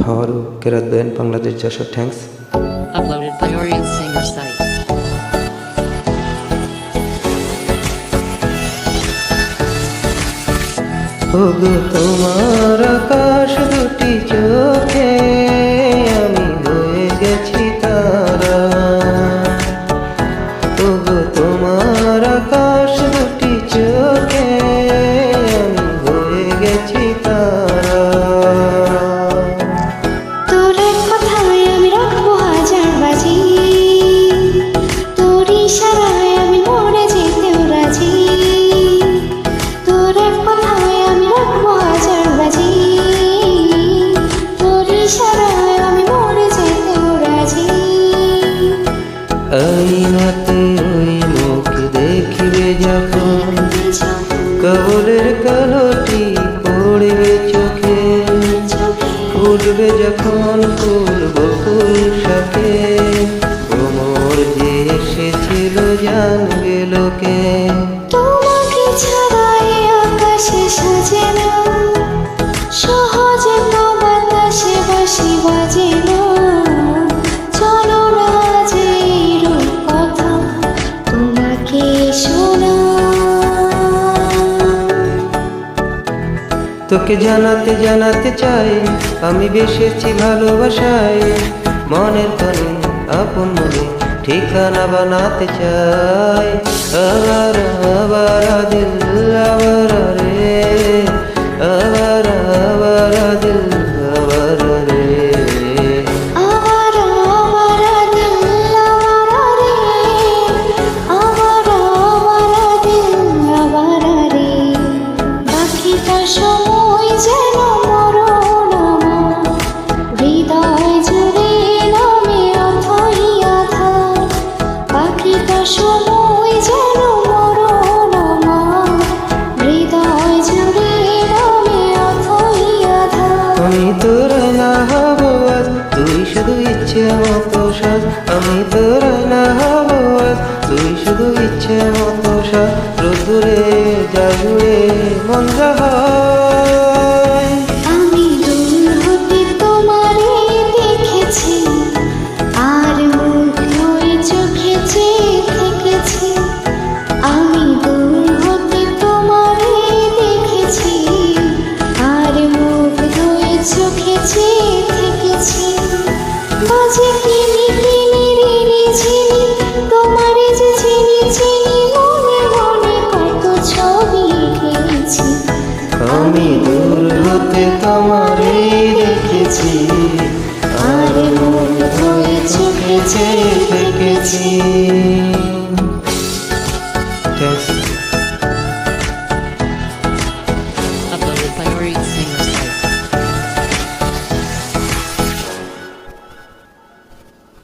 Hawaru Kerat Band Bangladesh Joshua thanks. Uploaded by Orient Singer site. ওগো তোমার আকাশ দুটি চোখে আমি হয়ে গেছি তারা। ওগো তোমার আকাশ দুটি চোখে আমি হয়ে গেছি তারা। তোর কথায় আমি রাখবো হাজার বাজি, তোর ইশারায় আমি মরে যেতেও রাজি। তোর কথায় আমি রাখবো হাজার বাজি, তোর ইশারায় আমি মরে যেতেও রাজি। আইনাতে ওই মুখ দেখিবে যখন, কবলের কালোটি পড়বে চোখে। ফুটবে যখন ফুল বকুল শাকে, ভ্রমর যে এসেছিল জানবে লোকে। তোমাকে ছাড়া এ আকাশে সাজে না, সহজে তো বাতাসে বাঁশি বাজে না। চলো না যে এরূপ কথা তোমাকে শোনা। তোকে জানাতে জানাতে চাই আমি বেসেছি ভালোবাসায়। মনের কোণে আপন মনে ঠিকানা বানাতে চাই। আবার আবার দিল আবার রে, আবার আবার দিল আবার রে। আবার আবার দিল আবার রে, আবার আবার দিল আবার রে। বাকিটা সময় যেন মরণ আমার, হৃদয় জুড়ে নামে অথই আধার। বাকিটা সময় যেন মরণ আমার, হৃদয় জুড়ে নামে অথই আধার। আমি তোর না হব আজ, তুই শুধু ইচ্ছে মতো সাজ। আমি তোর না হব আজ, তুই শুধু ইচ্ছে মতো সাজ। রোদ্দুরে জাগুয়ে মন হয়। আমি দূর হতে তোমারে দেখেছি, আর মুখ ধুয়ে চোখে চেয়ে থেকেছি। আমি দূর হতে তোমারে দেখেছি, আর মুখ ধুয়ে চোখে চেয়ে থেকেছি। বাজে কিনি কিনি রিনি ঝিনি, তোমারে যে চিনি চিনি, মনে মনে কত ছবি এঁকেছি। আমি দূর হতে তোমারে দেখেছি, আর মুখ ধুয়ে চোখে চেয়ে থেকেছি।